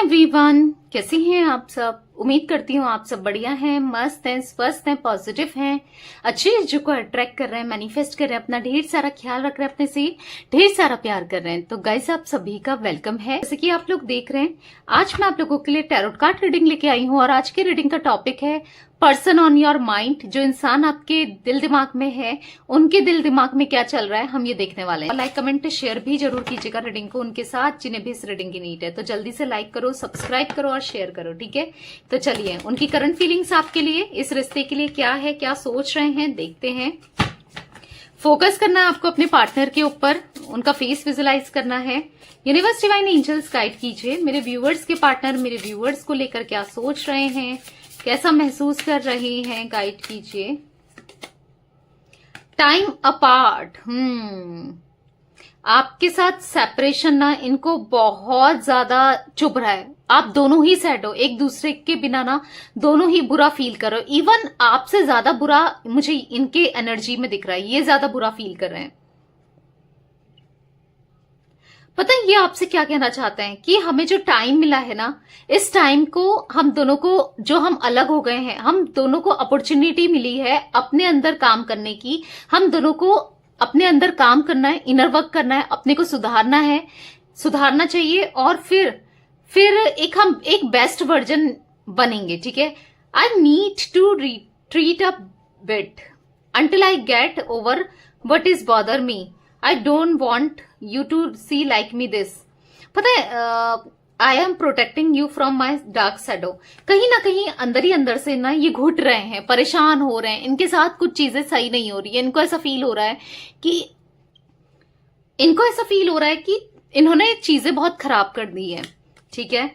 Everyone, कैसे हैं आप सब। उम्मीद करती हूँ आप सब बढ़िया हैं, मस्त हैं, स्वस्थ हैं, पॉजिटिव हैं, अच्छी चीजों को अट्रैक्ट कर रहे हैं, मैनिफेस्ट कर रहे हैं, अपना ढेर सारा ख्याल रख रहे हैं, अपने से ढेर सारा प्यार कर रहे हैं। तो गाइस, आप सभी का वेलकम है। जैसे कि आप लोग देख रहे हैं, आज मैं आप लोगों के लिए टैरोट कार्ड रीडिंग लेके आई हूँ और आज की रीडिंग का टॉपिक है पर्सन ऑन योर माइंड। जो इंसान आपके दिल दिमाग में है, उनके दिल दिमाग में क्या चल रहा है, हम ये देखने वाले हैं। लाइक कमेंट शेयर भी जरूर कीजिएगा रीडिंग को उनके साथ जिन्हें भी इस रीडिंग की नीड है। तो जल्दी से लाइक करो, सब्सक्राइब करो और शेयर करो, ठीक है। तो चलिए, उनकी करंट फीलिंग्स आपके लिए, इस रिश्ते के लिए क्या है, क्या सोच रहे हैं, देखते हैं। फोकस करना है आपको अपने पार्टनर के ऊपर, उनका फेस विजुलाइज करना है। यूनिवर्स डिवाइन एंजल्स गाइड कीजिए मेरे व्यूअर्स के पार्टनर मेरे व्यूअर्स को लेकर क्या सोच रहे हैं, कैसा महसूस कर रहे हैं, गाइड कीजिए। टाइम अपार्ट, आपके साथ सेपरेशन ना इनको बहुत ज्यादा चुभ रहा है। आप दोनों ही सैड हो, एक दूसरे के बिना ना दोनों ही बुरा फील करो। इवन आपसे ज्यादा बुरा मुझे इनके एनर्जी में दिख रहा है, ये ज्यादा बुरा फील कर रहे हैं। पता है ये आपसे क्या कहना चाहते हैं कि हमें जो टाइम मिला है ना, इस टाइम को हम दोनों को, जो हम अलग हो गए हैं, हम दोनों को अपॉर्चुनिटी मिली है अपने अंदर काम करने की। हम दोनों को अपने अंदर काम करना है, इनर वर्क करना है, अपने को सुधारना है, सुधारना चाहिए और फिर हम एक बेस्ट वर्जन बनेंगे, ठीक है। I need to retreat a bit until I get over what is bother me. I don't want you to see like me this. पता है, I am protecting you from my dark shadow. कहीं ना कहीं अंदर ही अंदर से ना ये घुट रहे हैं, परेशान हो रहे हैं, इनके साथ कुछ चीजें सही नहीं हो रही है। इनको ऐसा फील हो रहा है कि इन्होंने चीजें बहुत खराब कर दी है, ठीक है।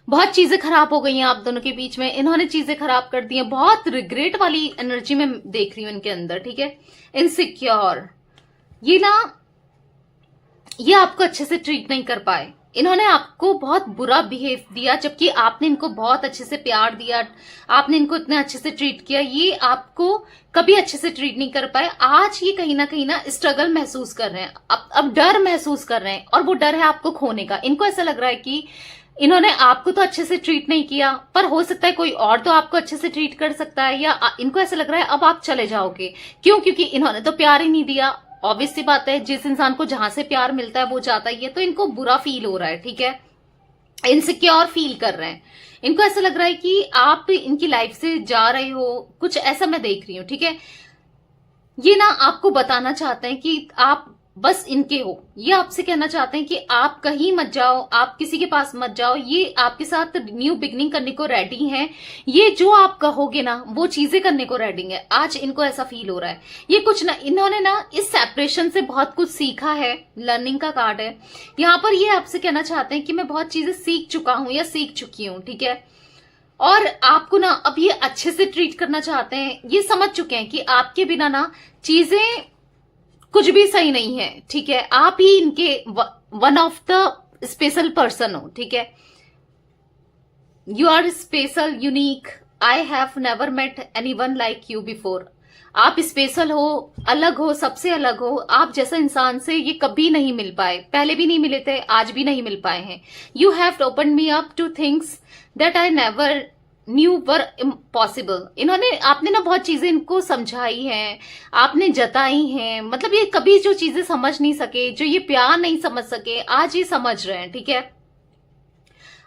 बहुत चीजें खराब हो गई हैं आप दोनों के बीच में, इन्होंने चीजें खराब कर दी हैं। बहुत रिग्रेट वाली एनर्जी में देख रही हूं इनके अंदर, ठीक है। इनसिक्योर, ये आपको अच्छे से ट्रीट नहीं कर पाए। इन्होंने आपको बहुत बुरा बिहेव दिया, जबकि आपने इनको बहुत अच्छे से प्यार दिया, आपने इनको इतने अच्छे से ट्रीट किया। ये आपको कभी अच्छे से ट्रीट नहीं कर पाए। आज ये कहीं ना स्ट्रगल महसूस कर रहे हैं, अब डर महसूस कर रहे हैं, और वो डर है आपको खोने का। इनको ऐसा लग रहा है कि इन्होंने आपको तो अच्छे से ट्रीट नहीं किया, पर हो सकता है कोई और तो आपको अच्छे से ट्रीट कर सकता है, या इनको ऐसा लग रहा है अब आप चले जाओगे। क्यों? क्योंकि इन्होंने तो प्यार ही नहीं दिया। ऑब्वियस सी बात है, जिस इंसान को जहां से प्यार मिलता है वो जाता ही है। तो इनको बुरा फील हो रहा है, ठीक है। इनसिक्योर फील कर रहे हैं। इनको ऐसा लग रहा है कि आप इनकी लाइफ से जा रहे हो, कुछ ऐसा मैं देख रही हूं, ठीक है। ये ना आपको बताना चाहते हैं कि आप बस इनके हो। ये आपसे कहना चाहते हैं कि आप कहीं मत जाओ, आप किसी के पास मत जाओ। ये आपके साथ न्यू बिगनिंग करने को रेडी हैं। ये जो आप कहोगे ना वो चीजें करने को रेडी है। आज इनको ऐसा फील हो रहा है। ये कुछ ना, इन्होंने ना इस सेपरेशन से बहुत कुछ सीखा है। लर्निंग का कार्ड है यहाँ पर। ये आपसे कहना चाहते हैं कि मैं बहुत चीजें सीख चुका हूं या सीख चुकी हूं, ठीक है। और आपको ना अब ये अच्छे से ट्रीट करना चाहते हैं। ये समझ चुके हैं कि आपके बिना ना चीजें कुछ भी सही नहीं है, ठीक है। आप ही इनके one of the special person हो, ठीक है। You are special, unique. I have never met anyone like you before. आप स्पेशल हो, अलग हो, सबसे अलग हो। आप जैसा इंसान से ये कभी नहीं मिल पाए, पहले भी नहीं मिले थे, आज भी नहीं मिल पाए हैं। You have open me up two things that I never knew were impossible. आपने ना बहुत चीजें इनको समझाई हैं, आपने जताई हैं। मतलब ये कभी जो चीजें समझ नहीं सके, जो ये प्यार नहीं समझ सके, आज ये समझ रहे हैं, ठीक है।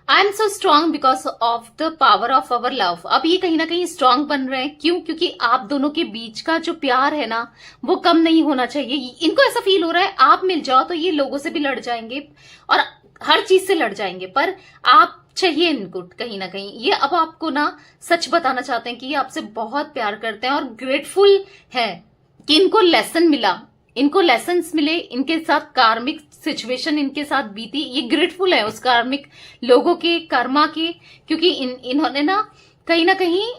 I am so strong because of the power of our love. अब ये कहीं ना कहीं स्ट्रांग बन रहे हैं। क्यों? क्योंकि आप दोनों के बीच का जो प्यार है ना वो कम नहीं होना चाहिए। इनको ऐसा फील हो रहा है आप मिल जाओ तो ये लोगों से भी लड़ जाएंगे और हर चीज से लड़ जाएंगे, पर आप चाहिए इनको कहीं ना कहीं। ये अब आपको ना सच बताना चाहते हैं कि ये आपसे बहुत प्यार करते हैं और ग्रेटफुल है कि इनको लेसन मिला, इनको लेसन्स मिले, इनके साथ कार्मिक सिचुएशन इनके साथ बीती। ये ग्रेटफुल है उस कार्मिक लोगों के, कर्मा के, क्योंकि इन्होंने ना कहीं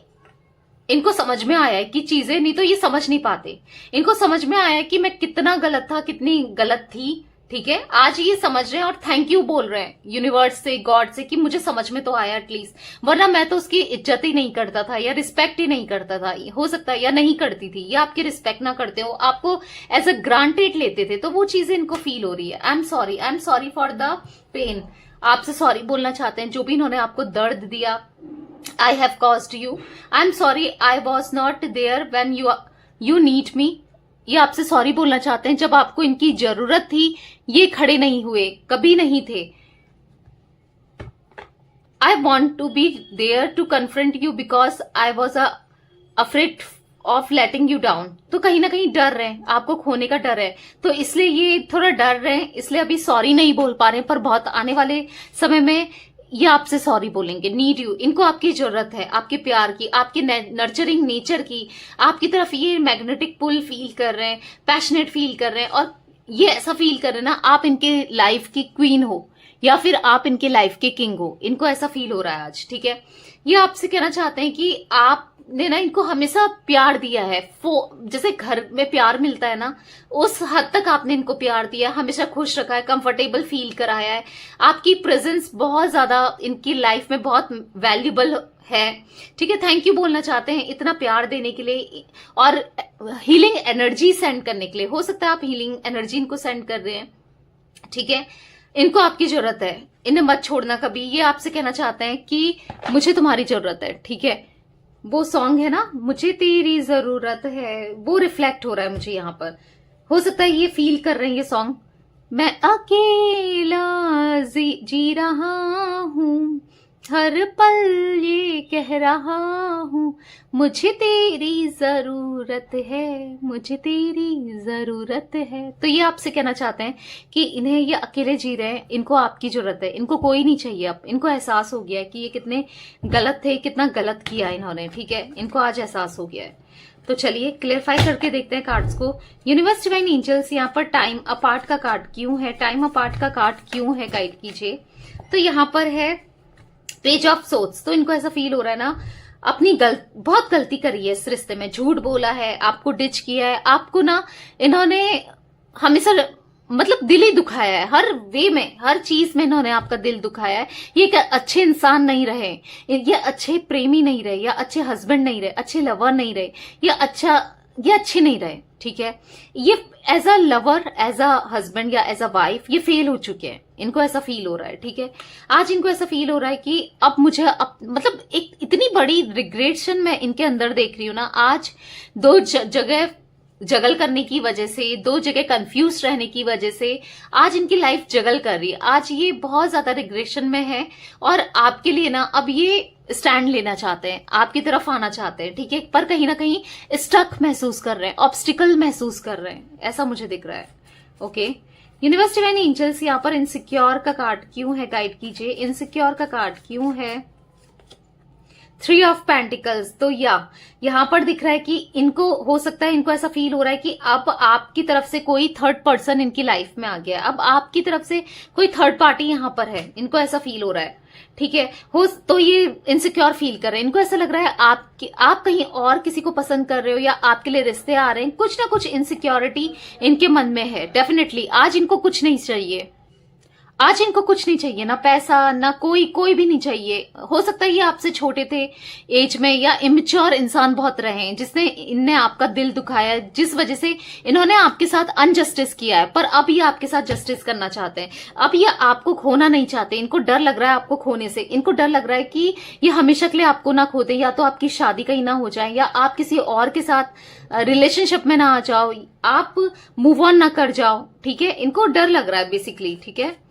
इनको समझ में आया है कि चीजें, नहीं तो ये समझ नहीं पाते। इनको समझ में आया है कि मैं कितना गलत था, कितनी गलत थी, ठीक है, आज ये समझ रहे हैं और थैंक यू बोल रहे हैं यूनिवर्स से, गॉड से, कि मुझे समझ में तो आया एटलीस्ट, वरना मैं तो उसकी इज्जत ही नहीं करता था या रिस्पेक्ट ही नहीं करता था, हो सकता है, या नहीं करती थी, या आपकी रिस्पेक्ट ना करते हो, आपको एज अ ग्रांटेड लेते थे, तो वो चीजें इनको फील हो रही है। I am sorry for the pain. आपसे सॉरी बोलना चाहते हैं, जो भी इन्होंने आपको दर्द दिया, I have caused you, I am sorry, I was not there when you need me. ये आपसे सॉरी बोलना चाहते हैं, जब आपको इनकी जरूरत थी ये खड़े नहीं हुए, कभी नहीं थे। I want to be there to confront you because I was afraid of letting you down. तो कहीं ना कहीं डर रहे हैं, आपको खोने का डर है, तो इसलिए ये थोड़ा डर रहे हैं, इसलिए अभी सॉरी नहीं बोल पा रहे हैं, पर बहुत आने वाले समय में ये आपसे सॉरी बोलेंगे। नीड यू, इनको आपकी जरूरत है, आपके प्यार की, आपके नर्चरिंग नेचर की, आपकी तरफ ये मैग्नेटिक पुल फील कर रहे हैं, पैशनेट फील कर रहे हैं, और ये ऐसा फील कर रहे हैं ना आप इनके लाइफ की क्वीन हो या फिर आप इनके लाइफ के किंग हो, इनको ऐसा फील हो रहा है आज। ठीक है, ये आपसे कहना चाहते हैं कि आपने ना इनको हमेशा प्यार दिया है, जैसे घर में प्यार मिलता है ना, उस हद तक आपने इनको प्यार दिया, हमेशा खुश रखा है, कंफर्टेबल फील कराया है, आपकी प्रेजेंस बहुत ज्यादा इनकी लाइफ में बहुत वैल्यूबल है। ठीक है, थैंक यू बोलना चाहते हैं इतना प्यार देने के लिए और हीलिंग एनर्जी सेंड करने के लिए। हो सकता है आप हीलिंग एनर्जी इनको सेंड कर रहे हैं। ठीक है, इनको आपकी जरूरत है, इन्हें मत छोड़ना कभी। ये आपसे कहना चाहते हैं कि मुझे तुम्हारी जरूरत है। ठीक है, वो सॉन्ग है ना, मुझे तेरी जरूरत है, वो रिफ्लेक्ट हो रहा है मुझे यहाँ पर। हो सकता है ये फील कर रहे हैं ये सॉन्ग, मैं अकेला जी रहा हूं, हर पल ये कह रहा हूं, मुझे तेरी जरूरत है, मुझे तेरी जरूरत है। तो ये आपसे कहना चाहते हैं कि इन्हें ये अकेले जी रहे हैं, इनको आपकी जरूरत है, इनको कोई नहीं चाहिए। अब इनको एहसास हो गया है कि ये कितने गलत थे, कितना गलत किया इन्होंने। ठीक है, इनको आज एहसास हो गया है। तो चलिए क्लियरफाई करके देखते हैं कार्ड्स को। यूनिवर्स डिवाइन एंजल्स, यहाँ पर टाइम अपार्ट का कार्ड क्यों है, टाइम अपार्ट का कार्ड क्यों है, गाइड कीजिए। तो यहाँ पर है पेज ऑफ सोर्ड्स। तो इनको ऐसा फील हो रहा है ना, अपनी बहुत गलती करी है इस रिश्ते में, झूठ बोला है, आपको डिच किया है, आपको ना इन्होंने हमेशा मतलब दिल ही दुखाया है, हर वे में, हर चीज में इन्होंने आपका दिल दुखाया है। ये एक अच्छे इंसान नहीं रहे, ये अच्छे प्रेमी नहीं रहे, या अच्छे हस्बैंड नहीं रहे, अच्छे लवर नहीं रहे, ये अच्छे नहीं रहे। ठीक है, ये as a lover, as a husband या एज अ वाइफ ये फेल हो चुके हैं, इनको ऐसा फील हो रहा है। ठीक है, आज इनको ऐसा फील हो रहा है कि अब मुझे मतलब एक इतनी बड़ी रिग्रेशन मैं इनके अंदर देख रही हूं ना, आज दो जगह जगल करने की वजह से, दो जगह कंफ्यूज रहने की वजह से आज इनकी लाइफ जगल कर रही है। आज ये बहुत ज्यादा रिग्रेशन में है और आपके लिए ना अब ये स्टैंड लेना चाहते हैं, आपकी तरफ आना चाहते हैं। ठीक है, पर कहीं ना कहीं स्टक महसूस कर रहे हैं, ऑब्स्टिकल महसूस कर रहे हैं, ऐसा मुझे दिख रहा है। ओके, यूनिवर्स डिवाइन एंजल्स, यहाँ पर इनसिक्योर का कार्ड क्यों है, गाइड कीजिए। इनसिक्योर का कार्ड क्यों है, 3 ऑफ पेंटिकल्स। तो यहाँ पर दिख रहा है कि इनको हो सकता है, इनको ऐसा फील हो रहा है कि अब आपकी तरफ से कोई थर्ड पर्सन इनकी लाइफ में आ गया, अब आपकी तरफ से कोई थर्ड पार्टी यहाँ पर है, इनको ऐसा फील हो रहा है। ठीक है, तो ये इनसिक्योर फील कर रहे हैं, इनको ऐसा लग रहा है आप कहीं और किसी को पसंद कर रहे हो या आपके लिए रिश्ते आ रहे हैं, कुछ ना कुछ इनसिक्योरिटी इनके मन में है। डेफिनेटली आज इनको कुछ नहीं चाहिए, आज इनको कुछ नहीं चाहिए, ना पैसा, ना कोई भी नहीं चाहिए। हो सकता है ये आपसे छोटे थे एज में, या इमेच्योर इंसान बहुत रहे हैं जिसने इनने आपका दिल दुखाया, जिस वजह से इन्होंने आपके साथ अनजस्टिस किया है, पर अब ये आपके साथ जस्टिस करना चाहते हैं। अब ये आपको खोना नहीं चाहते, इनको डर लग रहा है आपको खोने से, इनको डर लग रहा है कि ये हमेशा के लिए आपको ना खो दे, या तो आपकी शादी कहीं ना हो जाए, या आप किसी और के साथ रिलेशनशिप में ना आ जाओ, आप मूव ऑन ना कर जाओ। ठीक है, इनको डर लग रहा है बेसिकली। ठीक है,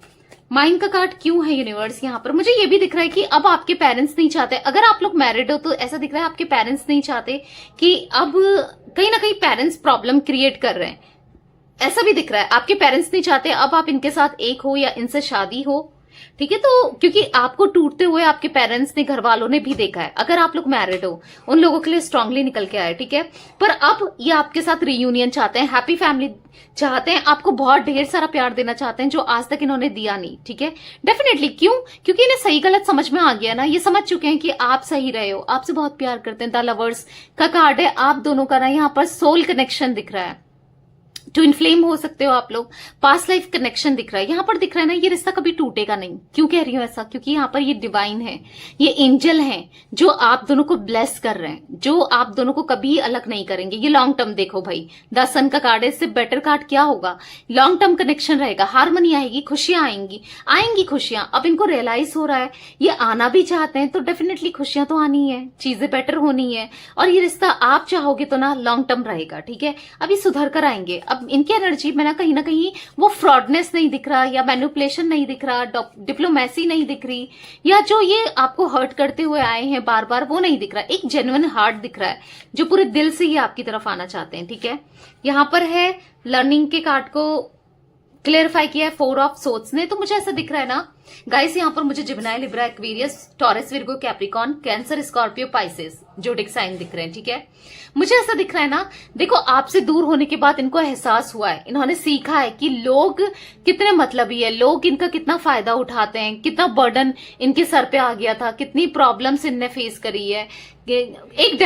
माइंड का कार्ड क्यों है यूनिवर्स यहाँ पर। मुझे ये भी दिख रहा है कि अब आपके पेरेंट्स नहीं चाहते, अगर आप लोग मैरिड हो तो ऐसा दिख रहा है आपके पेरेंट्स नहीं चाहते कि अब कहीं ना कहीं पेरेंट्स प्रॉब्लम क्रिएट कर रहे हैं, ऐसा भी दिख रहा है। आपके पेरेंट्स नहीं चाहते अब आप इनके साथ एक हो या इनसे शादी हो। ठीक है, तो क्योंकि आपको टूटते हुए आपके पेरेंट्स ने, घर वालों ने भी देखा है, अगर आप लोग मैरिड हो उन लोगों के लिए स्ट्रांगली निकल के आए। ठीक है, पर अब ये आपके साथ रियूनियन चाहते हैं, हैप्पी फैमिली चाहते हैं, आपको बहुत ढेर सारा प्यार देना चाहते हैं जो आज तक इन्होंने दिया नहीं। ठीक है, डेफिनेटली। क्यों? क्योंकि इन्हें सही गलत समझ में आ गया ना, ये समझ चुके हैं कि आप सही रहे हो, आपसे बहुत प्यार करते हैं। द लवर्स का कार्ड है, आप दोनों का ना यहाँ पर सोल कनेक्शन दिख रहा है, ट्विन फ्लेम हो सकते हो आप लोग। पास्ट लाइफ कनेक्शन दिख रहा है, यहां पर दिख रहा है ना, ये रिश्ता कभी टूटेगा नहीं। क्यों कह रही हूं ऐसा? क्योंकि यहाँ पर ये डिवाइन है, ये एंजल है जो आप दोनों को ब्लेस कर रहे हैं, जो आप दोनों को कभी अलग नहीं करेंगे। ये लॉन्ग टर्म देखो भाई, 10 सन का कार्ड है, इससे बेटर कार्ड क्या होगा? लॉन्ग टर्म कनेक्शन रहेगा, हारमोनी आएगी, खुशियां आएंगी खुशियां। अब इनको रियलाइज हो रहा है, ये आना भी चाहते हैं, तो डेफिनेटली खुशियां तो आनी है, चीजें बेटर होनी है, और ये रिश्ता आप चाहोगे तो ना लॉन्ग टर्म रहेगा। ठीक है, अभी सुधर कर आएंगे। अब इनकी एनर्जी में ना कहीं वो फ्रॉडनेस नहीं दिख रहा, या मैनिपुलेशन नहीं दिख रहा, डिप्लोमेसी नहीं दिख रही, या जो ये आपको हर्ट करते हुए आए हैं बार बार, वो नहीं दिख रहा। एक जेन्युइन हार्ट दिख रहा है जो पूरे दिल से ही आपकी तरफ आना चाहते हैं। ठीक है, यहां पर है लर्निंग के कार्ड को क्लियरफाई किया है 4 ऑफ सोर्ड्स ने। तो मुझे ऐसा दिख रहा है ना गाइस, यहाँ पर मुझे Gemini, Libra, Aquarius, Taurus, Virgo, Capricorn, Cancer, Scorpio, Pisces zodiac sign दिख रहे हैं। ठीक है, मुझे ऐसा दिख रहा है ना, देखो आपसे दूर होने के बाद इनको एहसास हुआ है, इन्होंने सीखा है कि लोग कितने मतलबी है, लोग इनका कितना फायदा उठाते हैं, कितना बर्डन इनके सर पे आ गया था, कितनी प्रॉब्लम्स इनने फेस करी है। एक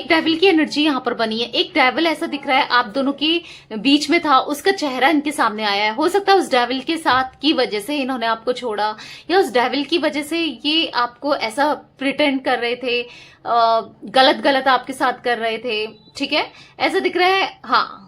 डेविल की एनर्जी यहाँ पर बनी है। एक डेविल ऐसा दिख रहा है आप दोनों के बीच में था, उसका चेहरा इनके सामने आया है। हो सकता है उस डेविल के साथ की वजह से इन्होंने आपको छोड़ा, या उस डेविल की वजह से ये आपको ऐसा प्रिटेंड कर रहे थे, गलत आपके साथ कर रहे थे। ठीक है, ऐसा दिख रहा है। हाँ,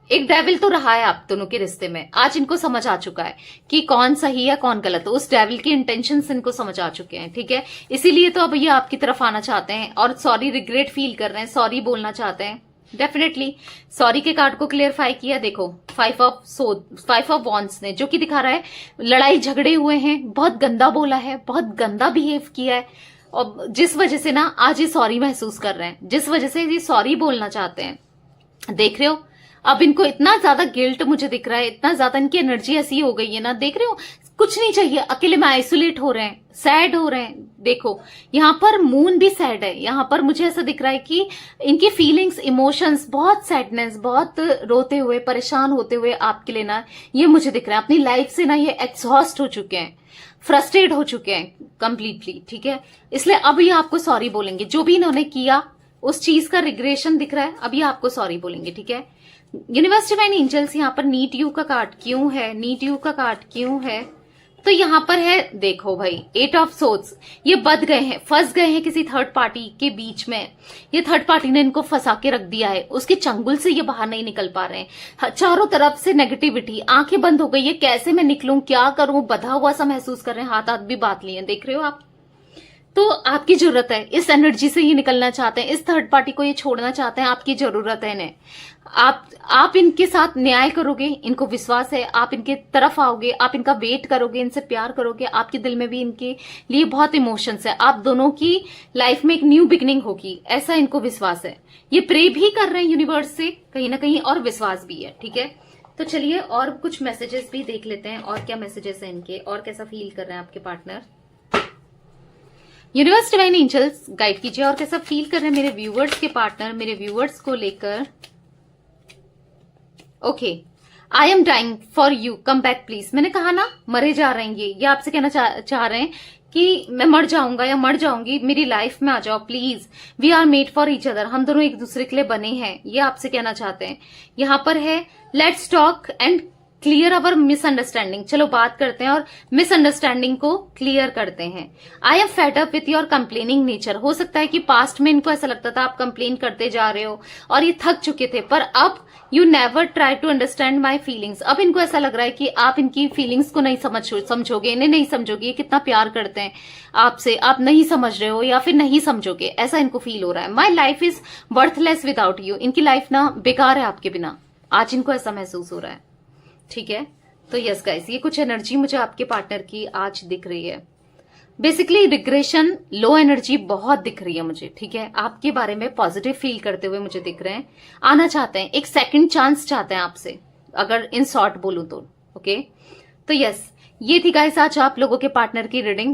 एक डेविल तो रहा है आप दोनों के रिश्ते में। आज इनको समझ आ चुका है कि कौन सही है कौन गलत है, उस डेविल की इंटेंशंस इनको समझ आ चुके हैं। ठीक है, इसीलिए तो अब ये आपकी तरफ आना चाहते हैं और सॉरी रिग्रेट फील कर रहे हैं, सॉरी बोलना चाहते हैं। डेफिनेटली सॉरी के कार्ड को क्लियरफाई किया। देखो 5 ऑफ वॉन्ड्स ने, जो कि दिखा रहा है लड़ाई झगड़े हुए हैं, बहुत गंदा बोला है, बहुत गंदा बिहेव किया है, और जिस वजह से ना आज ये सॉरी महसूस कर रहे हैं, जिस वजह से ये सॉरी बोलना चाहते हैं। देख रहे हो, अब इनको इतना ज्यादा गिल्ट मुझे दिख रहा है, इतना ज्यादा इनकी एनर्जी ऐसी हो गई है ना, देख रहे हो, कुछ नहीं चाहिए, अकेले में आइसोलेट हो रहे हैं, सैड हो रहे हैं। देखो यहाँ पर मून भी सैड है, यहाँ पर मुझे ऐसा दिख रहा है कि इनकी फीलिंग्स, इमोशंस, बहुत सैडनेस, बहुत रोते हुए, परेशान होते हुए आपके लिए ना, ये मुझे दिख रहा है अपनी लाइफ से ना ये एग्जॉस्ट हो चुके हैं, फ्रस्ट्रेट हो चुके हैं कंप्लीटली। ठीक है, इसलिए अब ये आपको सॉरी बोलेंगे, जो भी इन्होंने किया उस चीज का रिग्रेशन दिख रहा है, अब ये आपको सॉरी बोलेंगे। ठीक है, यूनिवर्स डिवाइन एंजल्स यहाँ पर नीड यू का कार्ड क्यों है, नीड यू का कार्ड क्यों है? तो यहाँ पर है, देखो भाई 8 ऑफ सोर्ड्स, ये बद गए हैं, फंस गए हैं किसी थर्ड पार्टी के बीच में। ये थर्ड पार्टी ने इनको फंसा के रख दिया है, उसके चंगुल से ये बाहर नहीं निकल पा रहे हैं। चारों तरफ से नेगेटिविटी, आंखें बंद हो गई है, कैसे मैं निकलूं, क्या करूं, बधा हुआ सा महसूस कर रहे हैं, हाथ भी बात लिए, देख रहे हो आप। तो आपकी जरूरत है, इस एनर्जी से ये निकलना चाहते हैं, इस थर्ड पार्टी को ये छोड़ना चाहते हैं, आपकी जरूरत है इन्हें। आप इनके साथ न्याय करोगे, इनको विश्वास है, आप इनके तरफ आओगे, आप इनका वेट करोगे, इनसे प्यार करोगे, आपके दिल में भी इनके लिए बहुत इमोशंस है, आप दोनों की लाइफ में एक न्यू बिगिनिंग होगी, ऐसा इनको विश्वास है। ये प्रे भी कर रहे हैं यूनिवर्स से कहीं ना कहीं, और विश्वास भी है। ठीक है, तो चलिए और कुछ मैसेजेस भी देख लेते हैं, और क्या मैसेजेस हैं इनके, और कैसा फील कर रहे हैं आपके partner. Universe divine angels guide कीजिए, और कैसा फील कर रहे हैं मेरे व्यूवर्स के पार्टनर, मेरे व्यूवर्स को लेकर। Okay, I am dying for you, come back please. मैंने कहा ना मरे जा रहे हैं, ये आपसे कहना चाह रहे हैं कि मैं मर जाऊंगा या मर जाऊंगी, मेरी लाइफ में आ जाओ please, we are made for each other, हम दोनों एक दूसरे के लिए बने हैं, ये आपसे कहना चाहते हैं। यहाँ पर है let's talk and clear our misunderstanding, चलो बात करते हैं और मिसअंडरस्टैंडिंग को क्लियर करते हैं। I am fed up with your complaining nature, हो सकता है कि पास्ट में इनको ऐसा लगता था आप कंप्लेन करते जा रहे हो और ये थक चुके थे, पर अब you never try to understand my feelings, अब इनको ऐसा लग रहा है कि आप इनकी फीलिंग्स को नहीं समझोगे, इन्हें नहीं समझोगे, ये कितना प्यार करते हैं आपसे, आप नहीं समझ रहे हो या फिर नहीं समझोगे, ऐसा इनको फील हो रहा है। My life is worthless without you, इनकी लाइफ ना बेकार है आपके बिना, आज इनको ऐसा महसूस हो रहा है। ठीक है, तो यस गाइस, ये कुछ एनर्जी मुझे आपके पार्टनर की आज दिख रही है। बेसिकली रिग्रेशन, लो एनर्जी बहुत दिख रही है मुझे। ठीक है, आपके बारे में पॉजिटिव फील करते हुए मुझे दिख रहे हैं, आना चाहते हैं, एक सेकंड चांस चाहते हैं आपसे, अगर इन शॉर्ट बोलूं तो। ओके, तो यस, ये थी गाइस आज आप लोगों के पार्टनर की रीडिंग।